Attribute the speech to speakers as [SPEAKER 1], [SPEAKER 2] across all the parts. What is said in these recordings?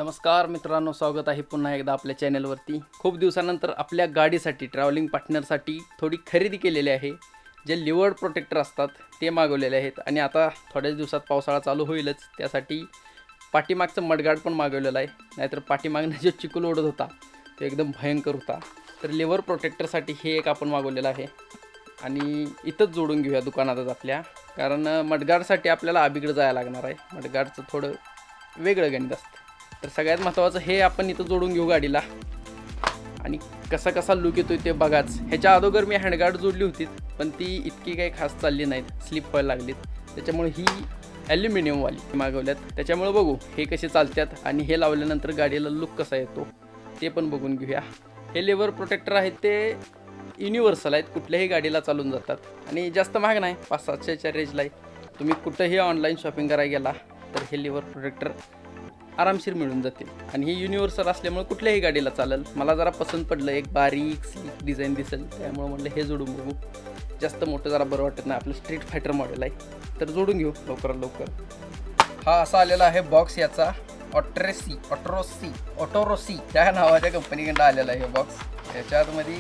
[SPEAKER 1] नमस्कार मित्रांनो, स्वागत आहे पुन्हा एकदा आपल्या चॅनलवरती। खूप दिवसानंतर आपल्या गाडीसाठी ट्रॅव्हलिंग पार्टनरसाठी थोडी खरेदी केलेली आहे। जे लिव्हर प्रोटेक्टर असतात ते मागवलेले आहेत आणि आता थोड्याच दिवसात पावसाळा चालू होईलच, त्यासाठी पाठीमागचं मडगार्ड पण मागवलेलं आहे। नाहीतर पाठीमागनं जो चिखल ओढत होता तो एकदम भयंकर होता। तर लिव्हर प्रोटेक्टरसाठी हे एक आपण मागवलेलं आहे आणि इथंच जोडून घेऊया दुकानातच आपल्या, कारण मडगार्डसाठी आपल्याला अबीकडे जायला लागणार आहे। मडगार्डचं थोडं वेगळं गणित असतं। तर सगळ्यात महत्त्वाचं हे आपण इथं जोडून घेऊ गाडीला आणि कसा कसा लुक येतोय ते बघाच। ह्याच्या अगोदर मी हँडगार्ड जोडली होती पण ती इतकी काही खास चालली नाहीत, स्लिप व्हायला लागलीत, त्याच्यामुळे ही ॲल्युमिनियमवाली मागवल्यात। त्याच्यामुळे बघू हे कसे चालतात आणि हे लावल्यानंतर गाडीला लुक कसा येतो ते पण बघून घेऊया। हे लिव्हर प्रोटेक्टर आहेत ते युनिव्हर्सल आहेत, कुठल्याही गाडीला चालून जातात आणि जास्त महाग नाही, 500-700च्या रेंजला आहे। तुम्ही कुठेही ऑनलाईन शॉपिंग करायला गेला तर हे लिव्हर प्रोटेक्टर आरामशीर मिळून जातील आणि ही युनिव्हर्सल असल्यामुळे कुठल्याही गाडीला चालेल। मला जरा पसंत पडलं, एक बारीक स्लिक डिझाईन दिसेल त्यामुळे म्हटलं हे जोडून बघू। जास्त मोठं जरा बरं वाटत नाही, आपलं स्ट्रीट फायटर मॉडेल आहे तर जोडून घेऊ लवकरात लवकर। हा असा आलेला आहे बॉक्स, याचा ऑटोरोसी त्या नावाच्या कंपनीकडून आलेला आहे बॉक्स। याच्यामध्ये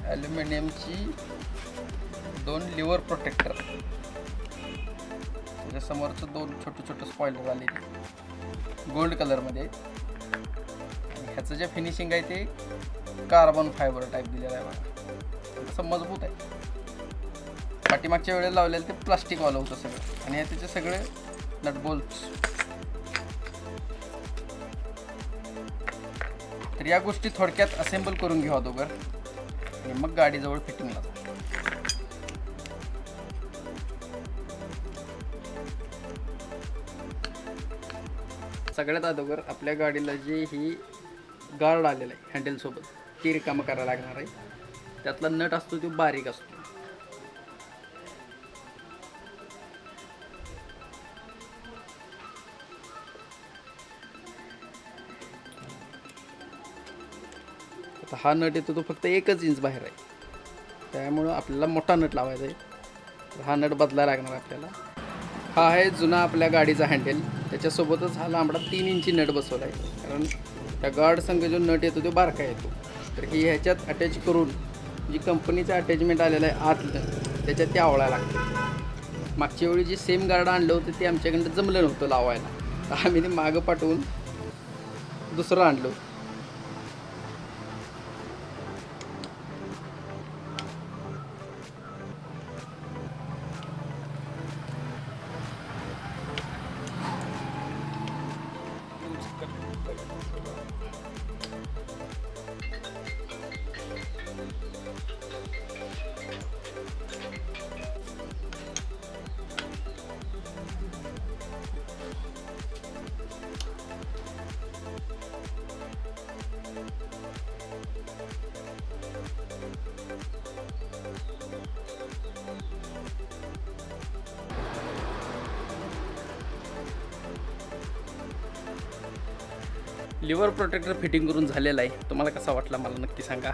[SPEAKER 1] ॲल्युमिनियमची 2 लिव्हर प्रोटेक्टर, त्याच्या समोरचं 2 छोटे स्पॉइलर आलेले गोल्ड कलरमध्ये आणि ह्याचं जे फिनिशिंग आहे ते कार्बन फायबर टाईप दिलेलं आहे बघा, असं मजबूत आहे। पाठीमागच्या वेळेला लावलेलं ते प्लास्टिकवालं होतं सगळं आणि त्याचे सगळे नट बोल्ट्स। तर या गोष्टी थोडक्यात असेंबल करून घेऊ अगोदर आणि मग गाडीजवळ फिटिंगला जाऊ। सगळ्यात अगोदर आपल्या गाडीला जे ही गार्ड आलेलं आहे हँडलसोबत ती रिकामं करायला लागणार आहे। त्यातला नट असतो तो बारीक असतो, आता हा नट येतो तो फक्त 1 इंच बाहेर आहे, त्यामुळं आपल्याला मोठा नट लावायचा आहे। तर हा नट बदलायला लागणार आपल्याला। हा आहे जुना आपल्या गाडीचा हँडल, त्याच्यासोबतच हा लांबडा 3 इंची नट बसवला आहे, कारण त्या गार्ड संग जो नट येतो तो बारका येतो। तर ही ह्याच्यात अटॅच करून जी कंपनीचं अटॅचमेंट आलेलं आहे आतलं त्याच्यात ते आवळायला लागतं। मागच्या वेळी जे सेम गार्ड आणलं होतं ते आमच्याकडं जमलं नव्हतं लावायला, तर आम्ही ते मागं पाठवून दुसरं आणलं। लिव्हर प्रोटेक्टर फिटिंग करून झालेला आहे, तुम्हाला कसा वाटला मला नक्की सांगा।